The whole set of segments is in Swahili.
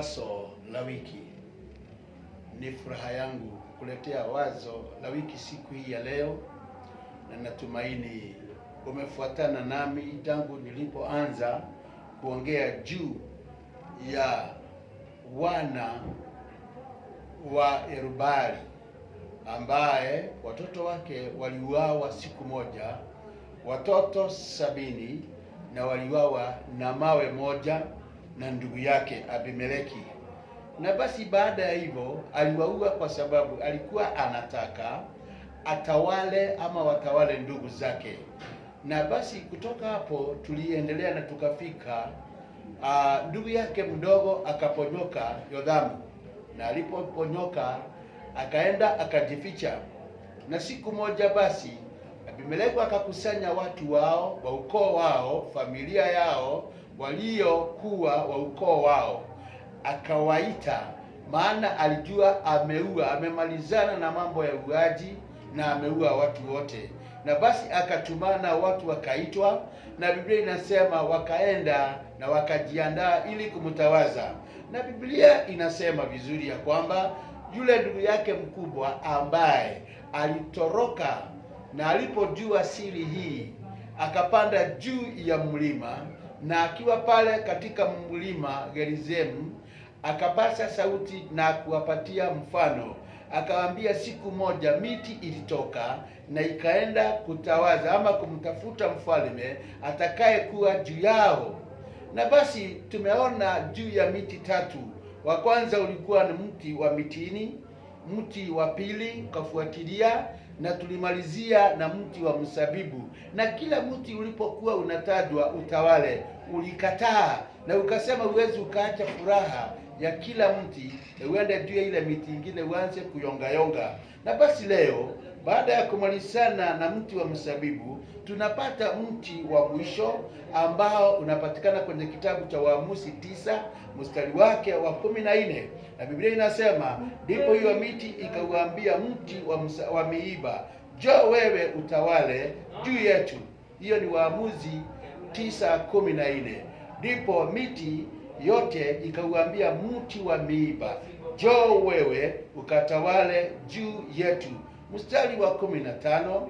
Wazo la wiki. Ni furaha yangu kuletea wazo la wiki siku hii ya leo, na natumaini umefuatana nami tangu nilipoanza kuongea juu ya wana wa Yerubali ambaye watoto wake waliuawa siku moja, watoto 70, na waliuawa na mawe moja na ndugu yake Abimeleki. Na basi baada ya hivyo aliwaua kwa sababu alikuwa anataka atawale ama watawale ndugu zake. Na basi kutoka hapo tuliendelea na tukafika ndugu yake mdogo akaponyoka Yothamu, na alipoponyoka akaenda akajificha. Na siku moja basi Abimeleki akakusanya watu wao wa ukoo wao, familia yao waliokuwa wa ukoo wao, akawaita, maana alijua amemalizana na mambo ya uaji na ameua watu wote. Na basi akatumana watu wakaitwa, na Biblia inasema wakaenda na wakajiandaa ili kumtawaza. Na Biblia inasema vizuri ya kwamba yule ndugu yake mkubwa ambaye alitoroka na alipojua siri hii akapanda juu ya mlima, na akiwa pale katika mlima Gerizim akapasa sauti na kuwapatia mfano. Akawaambia siku moja miti ilitoka na ikaenda kutawaza ama kumtafuta mfalme atakaye kuwa juu yao. Na basi tumeona juu ya miti tatu. Wa kwanza ulikuwa ni mti wa mitini, mti wa pili ukafuatilia, na tulimalizia na mti wa msabibu. Na kila mti ulipokuwa unatajwa utawale, ulikataa na ukasema uwezi ukaacha furaha ya kila mti uende juu ya ile miti ingine uanze kuyonga. Na basi leo baada ya kumalizana na mti wa msabibu tunapata mti wa mwisho ambao unapatikana kwenye kitabu cha Waamuzi 9 mstari wake wa 14. Na Biblia inasema ndipo hiyo miti ikauambia mti wa miiba, njoo wewe utawale juu yetu. Hiyo ni Waamuzi 9:14. Ndipo miti yote ikauambia mti wa miiba, njoo wewe ukatawale juu yetu. Mstari wa 15,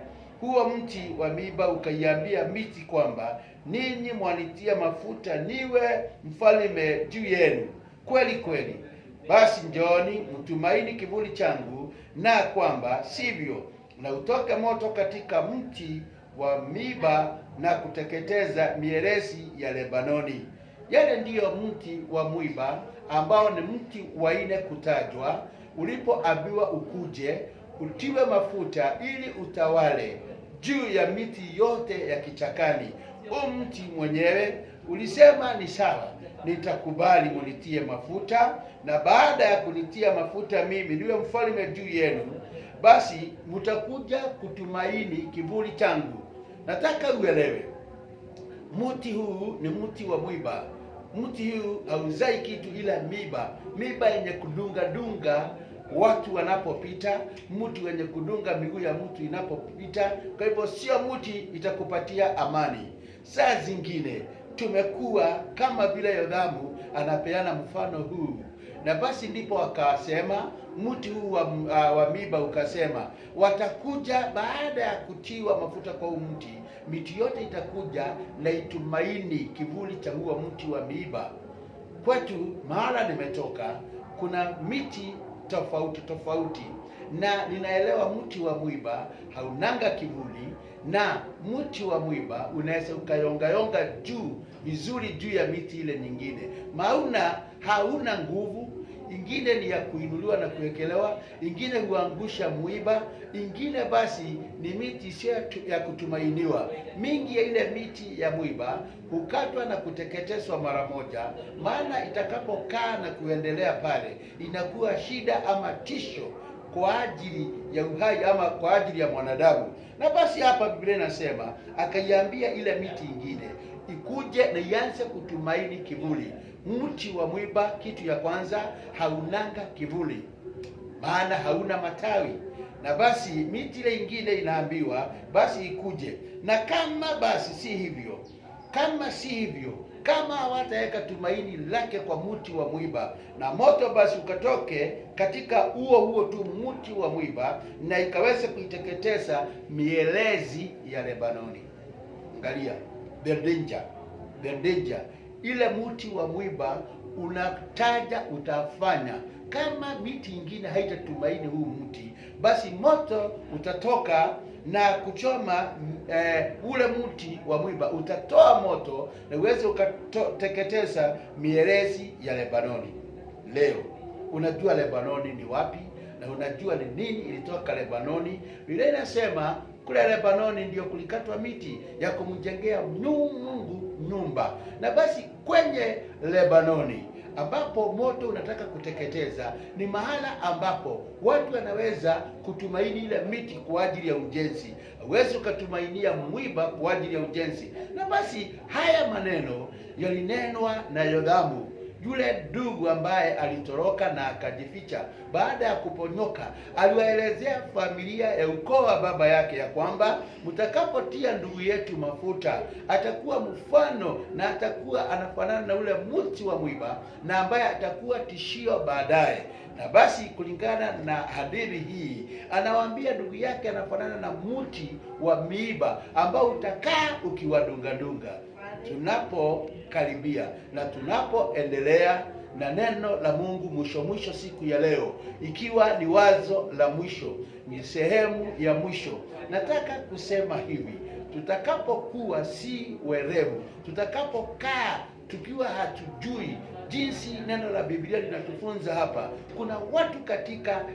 huo mti wa miiba ukaiambia miti kwamba ninyi mwanitia mafuta niwe mfalme juu yenu. Kweli kweli, basi njooni mtumaini kivuli changu, na kwamba sivyo na utoke moto katika mti wa miiba na kuteketeza mierezi ya Lebanoni. Yale ndiyo mti wa mwiba ambao ni mti wa 4 kutajwa, ulipoambiwa ukuje utiwe mafuta ili utawale juu ya miti yote ya kichakani. Mti mwenyewe ulisema ni sawa, nitakubali munitie mafuta, na baada ya kunitia mafuta mimi niwe mfalme juu yenu, basi mtakuja kutumaini kivuli changu. Nataka uelewe, mti huu ni mti wa mwiba. Mti huu hauzai kitu ila miba yenye kudunga watu wanapopita, mti wenye kudunga miguu ya mtu inapopita. Kwa hivyo sio mti itakupatia amani. Saa zingine tumekuwa kama vile Yothamu anapeana mfano huu. Na basi ndipo akasema mti huu wa miiba ukasema watakuja baada ya kutiwa mafuta kwa mti, miti yote itakuja na itumaini kivuli cha huo mti wa miiba. Kwetu mahala nimetoka kuna miti tofauti, na ninaelewa mti wa mwiba haunanga kivuli, na mti wa mwiba unaweza ukayonga juu vizuri juu ya miti ile nyingine. Hauna nguvu. Ingine ni ya kuinuliwa na kuwekelewa, ingine huangusha mwiba, ingine basi ni miti sio ya kutumainiwa. Mingi ya ile miti ya mwiba hukatwa na kuteketezwa mara moja, maana itakapokaa na kuendelea pale inakuwa shida ama tisho kwa ajili ya uhai ama kwa ajili ya mwanadamu. Na basi hapa Biblia inasema akaiambia ile miti ingine ikuje na ianze kutumaini kivuli. Mti wa mwiba, kitu ya kwanza, haunanga kivuli, maana hauna matawi. na basi miti ile ingine inaambiwa basi ikuje. Na kama basi si hivyo, kama si hivyo, kama hawataweka tumaini lake kwa mti wa mwiba, na moto basi ukatoke katika huo tu mti wa mwiba, na ikaweza kuiteketeza mielezi ya Lebanoni. Angalia the danger. Ile mti wa mwiba unataja utafanya kama miti ingine haitatumaini huu mti, basi moto utatoka na kuchoma ule mti wa mwiba, utatoa moto na uweze ukateketeza mielezi ya Lebanoni. Leo unajua Lebanoni ni wapi, na unajua ni nini ilitoka Lebanoni. Biblia inasema kule Lebanoni ndio kulikatwa miti ya kumjengea Mungu nyumba. Na basi kwenye Lebanoni ambapo moto unataka kuteketeza, ni mahala ambapo watu wanaweza kutumaini ile miti kwa ajili ya ujenzi. Uweze ukatumainia mwiba kwa ajili ya ujenzi. Na basi haya maneno yalinenwa na Yothamu, yule ndugu ambaye alitoroka na akajificha. Baada ya kuponyoka, aliwaelezea familia ya ukoo wa baba yake ya kwamba mtakapotia ndugu yetu mafuta, atakuwa mfano na atakuwa anafanana na ule mti wa mwiba, na ambaye atakuwa tishio baadaye. Na basi kulingana na hadithi hii, anawaambia ndugu yake anafanana na mti wa miiba ambao utakaa ukiwadunga. Tunapokaribia na tunapoendelea na neno la Mungu mwisho siku ya leo, ikiwa ni wazo la mwisho, ni sehemu ya mwisho, nataka kusema hivi: tutakapokuwa si werevu, tutakapokaa tukiwa hatujui jinsi neno la Biblia linatufunza hapa, kuna watu katika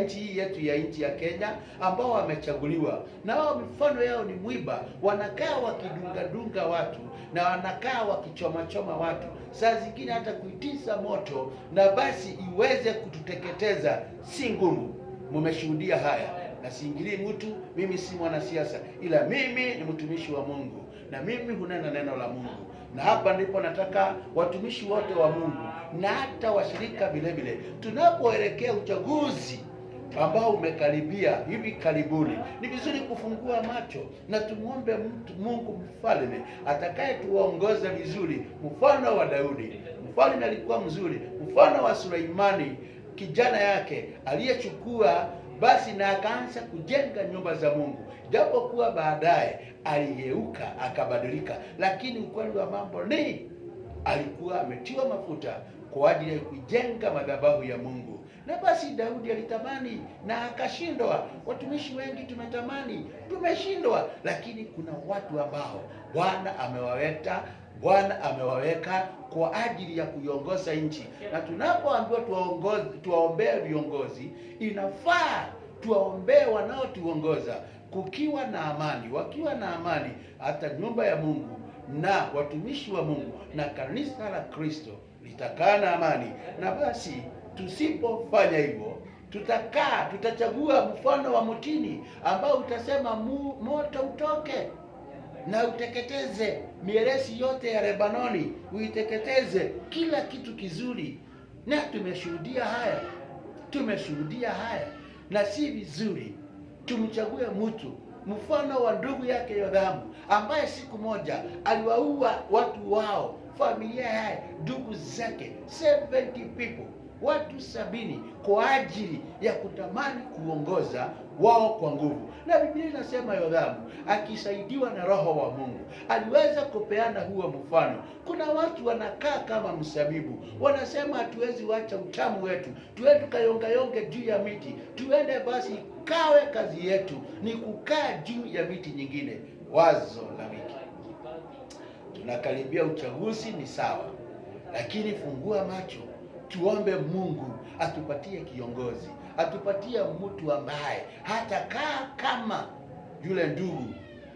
nchi hii yetu ya nchi ya Kenya ambao wamechaguliwa, na wao mifano yao ni mwiba. Wanakaa wakidunga watu, na wanakaa wakichoma watu, saa zingine hata kuitisa moto, na basi iweze kututeketeza. Si ngumu. Mmeshuhudia haya, na siingilii mtu. Mimi si mwanasiasa, ila mimi ni mtumishi wa Mungu, na mimi hunena neno la Mungu. Na hapa ndipo nataka watumishi wote wa Mungu na hata washirika vile, tunapoelekea uchaguzi ambao umekaribia hivi karibuni, ni vizuri kufungua macho na tumuombe Mungu mfalme atakaye tuongoza vizuri, mfano wa Daudi. Mfalme alikuwa mzuri, mfano wa Suleimani kijana yake aliyechukua basi na akaanza kujenga nyumba za Mungu, japo kuwa baadaye aligeuka akabadilika, lakini ukweli wa mambo ni alikuwa ametiwa mafuta kwa ajili ya kujenga madhabahu ya Mungu. Na basi Daudi alitamani na akashindwa. Watumishi wengi tumetamani, tumeshindwa, lakini kuna watu ambao Bwana amewaweka kwa ajili ya kuiongoza nchi. Na tunapoambiwa tuwaombee viongozi, inafaa tuwaombee wanaotuongoza kukiwa na amani. Wakiwa na amani, hata nyumba ya Mungu na watumishi wa Mungu na kanisa la Kristo litakaa na amani. Na basi tusipofanya hivyo, tutachagua mfano wa mtini ambao utasema moto utoke na uteketeze mielezi yote ya Lebanoni, uiteketeze kila kitu kizuri. Na tumeshuhudia haya, na si vizuri tumchague mtu mfano wa ndugu yake Yothamu, ambaye siku moja aliwaua watu wao, familia yake, ndugu zake, 70 people, watu 70, kwa ajili ya kutamani kuongoza wao kwa nguvu. Na Biblia inasema Yothamu akisaidiwa na Roho wa Mungu aliweza kupeana huo mfano. Kuna watu wanakaa kama msabibu, wanasema hatuwezi wacha utamu wetu, tuende tukayonge juu ya miti, tuende basi kawe kazi yetu ni kukaa juu ya miti nyingine. Wazo la wiki, tunakaribia uchaguzi, ni sawa, lakini fungua macho, tuombe Mungu atupatie kiongozi, atupatie mtu ambaye hatakaa kama yule ndugu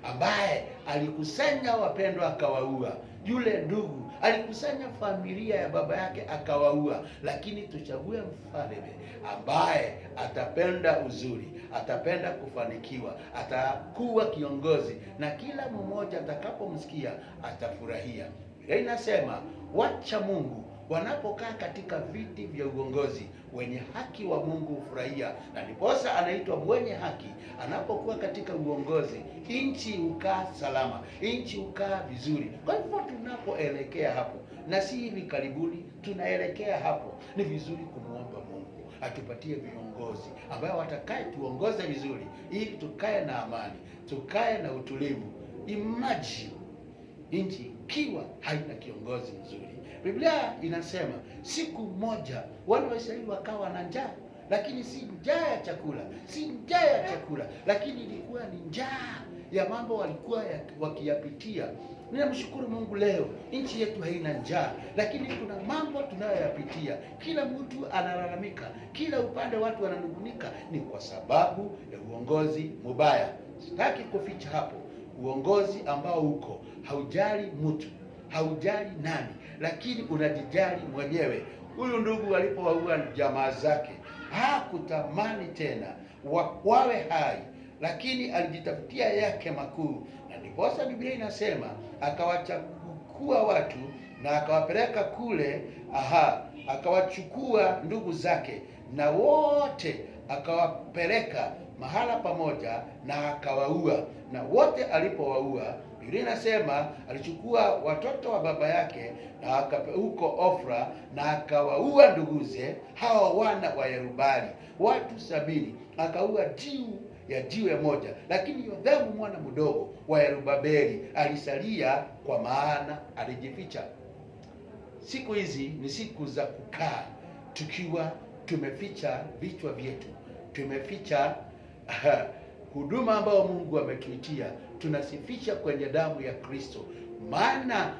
ambaye alikusanya wapendwa akawaua. Yule ndugu alikusanya familia ya baba yake akawaua. Lakini tuchague mfalme ambaye atapenda uzuri, atapenda kufanikiwa, atakuwa kiongozi, na kila mmoja atakapomsikia atafurahia. Inasema wacha Mungu wanapokaa katika viti vya uongozi, wenye haki wa Mungu hufurahia, na ndiposa anaitwa mwenye haki. Anapokuwa katika uongozi, nchi hukaa salama, nchi hukaa vizuri. Kwa hivyo tunapoelekea hapo, na si hivi karibuni, tunaelekea hapo, ni vizuri kumwomba Mungu atupatie viongozi ambao watakaye tuongoza vizuri, ili tukae na amani, tukae na utulivu. Imagine nchi ikiwa haina kiongozi mzuri. Biblia inasema siku moja wana wa Israeli wakawa na njaa, lakini si njaa ya chakula, si njaa ya chakula, lakini ilikuwa ni njaa ya mambo walikuwa wakiyapitia. Ninamshukuru Mungu leo nchi yetu haina njaa, lakini kuna mambo tunayoyapitia. Kila mtu analalamika, kila upande watu wananungunika, ni kwa sababu ya uongozi mbaya. Sitaki kuficha hapo. Uongozi ambao uko haujali mtu, haujali nani, lakini unajijali mwenyewe. Huyu ndugu alipowaua jamaa zake hakutamani tena wawe hai, lakini alijitafutia yake makuu, na ndiposa Biblia inasema akawachukua watu na akawapeleka kule. Akawachukua ndugu zake na wote akawapeleka mahala pamoja na akawaua. Na wote alipowaua, Biblia inasema alichukua watoto wa baba yake na huko Ofra na akawaua nduguze, hawa wana wa Yerubali, watu 70. Akaua jiwe moja, lakini Yothamu mwana mdogo wa Yerubabeli alisalia, kwa maana alijificha. Siku hizi ni siku za kukaa tukiwa tumeficha vichwa vyetu, tumeficha huduma ambayo Mungu ametuitia, tunasificha kwenye damu ya Kristo. Maana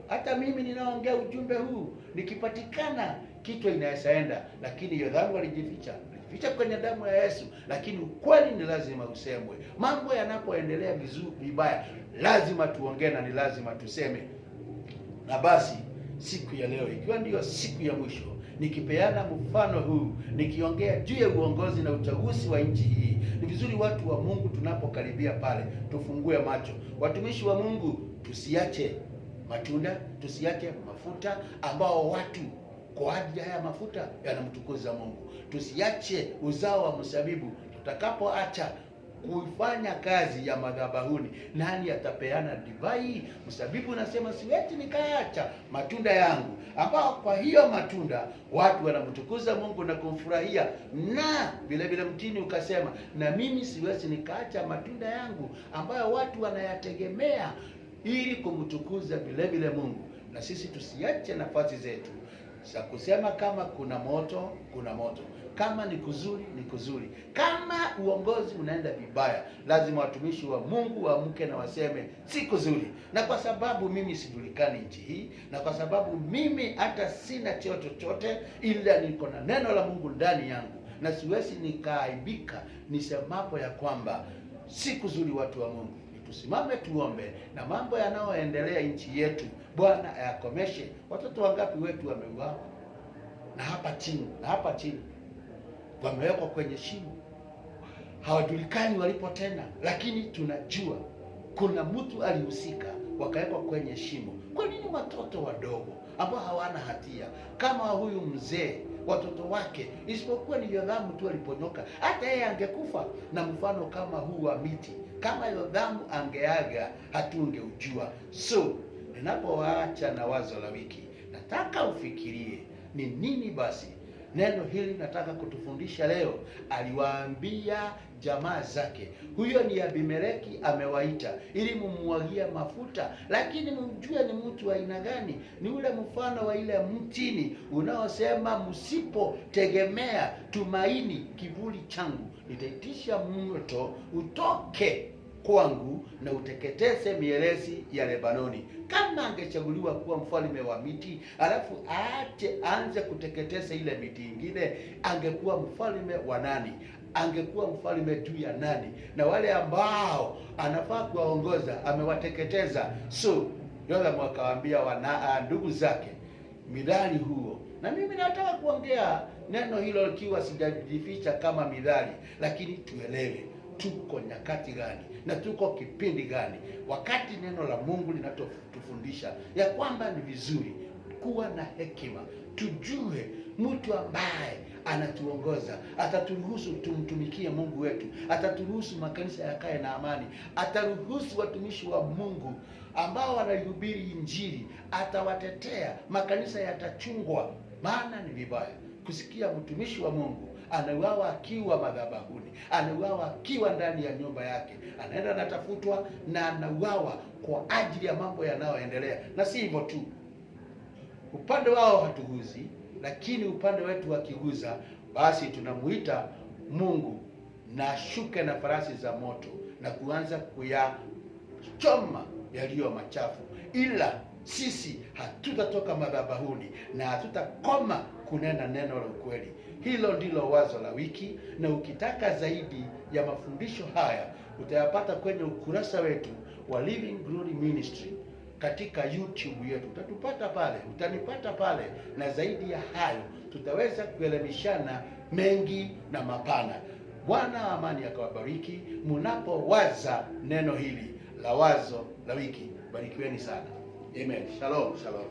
hata mimi ninaongea ujumbe huu, nikipatikana kichwa inaenda, lakini Yothamu alijificha kwenye damu ya Yesu. Lakini ukweli ni lazima usemwe. Mambo yanapoendelea vibaya, lazima tuongee na ni lazima tuseme. Na basi siku ya leo, ikiwa ndiyo siku ya mwisho, nikipeana mfano huu, nikiongea juu ya uongozi na uchaguzi wa nchi hii, ni vizuri watu wa Mungu tunapokaribia pale tufungue macho. Watumishi wa Mungu, tusiache matunda, tusiache mafuta ambao watu kwa ajili ya mafuta yanamtukuza Mungu. Tusiache uzao wa mzabibu. Tutakapoacha kuifanya kazi ya madhabahuni, nani atapeana divai? Mzabibu nasema siwezi nikaacha matunda yangu, ambao kwa hiyo matunda watu wanamtukuza Mungu na kumfurahia. Na vile vile mtini ukasema, na mimi siwezi nikaacha matunda yangu ambayo watu wanayategemea ili kumtukuza vile vile Mungu. Na sisi tusiache nafasi zetu za kusema kama kuna moto, kuna moto. Kama ni kuzuri, ni kuzuri. Kama uongozi unaenda vibaya, lazima watumishi wa Mungu waamke na waseme si kuzuri. Na kwa sababu mimi sijulikani nchi hii, na kwa sababu mimi hata sina cheo chochote, ila niko na neno la Mungu ndani yangu, na siwezi nikaaibika nisemapo ya kwamba si kuzuri. Watu wa Mungu, tusimame tuombe, na mambo yanayoendelea nchi yetu Bwana ayakomeshe. Watoto wangapi wetu wameuawa, na hapa chini wamewekwa kwenye shimo, hawajulikani walipo tena, lakini tunajua kuna mtu alihusika, wakawekwa kwenye shimo. Kwa nini watoto wadogo ambao hawana hatia kama huyu mzee, watoto wake, isipokuwa ni Yothamu tu aliponyoka, hata yeye angekufa? Na mfano kama huu wa miti, kama Yothamu angeaga, hatungeujua. So ninapowaacha na wazo la wiki, nataka ufikirie ni nini basi neno hili nataka kutufundisha leo. Aliwaambia jamaa zake, huyo ni Abimeleki amewaita ili mumwagia mafuta, lakini mjue ni mtu wa aina gani. Ni ule mfano wa ile mtini unaosema, msipotegemea tumaini kivuli changu, nitaitisha moto utoke kwangu na uteketeze mielezi ya Lebanoni. Kama angechaguliwa kuwa mfalme wa miti, alafu aanze kuteketeza ile miti ingine, angekuwa mfalme wa nani? Angekuwa mfalme juu ya nani? Na wale ambao anafaa kuwaongoza amewateketeza. So Yothamu akawaambia ndugu zake midhali huo. Na mimi nataka kuongea neno hilo likiwa sijajificha kama midhali, lakini tuelewe tuko nyakati gani na tuko kipindi gani, wakati neno la Mungu linatufundisha ya kwamba ni vizuri kuwa na hekima, tujue mtu ambaye anatuongoza, ataturuhusu tumtumikie Mungu wetu, ataturuhusu makanisa yakae na amani, ataruhusu watumishi wa Mungu ambao wanahubiri Injili, atawatetea, makanisa yatachungwa. Maana ni vibaya kusikia mtumishi wa Mungu anauawa akiwa madhabahuni, anauawa akiwa ndani ya nyumba yake, anaenda anatafutwa na anauawa kwa ajili ya mambo yanayoendelea. Na si hivyo tu, upande wao hatuguzi, lakini upande wetu wakiguza, basi tunamuita Mungu na ashuke na farasi za moto na kuanza kuyachoma yaliyo machafu, ila sisi hatutatoka madhabahuni na hatutakoma kunena neno la ukweli. Hilo ndilo wazo la wiki, na ukitaka zaidi ya mafundisho haya utayapata kwenye ukurasa wetu wa Living Glory Ministry katika YouTube yetu. Utatupata pale, utanipata pale, na zaidi ya hayo tutaweza kuelimishana mengi na mapana. Bwana wa amani akawabariki mnapowaza neno hili la wazo la wiki. Barikiweni sana. Amen. Shalom, shalom.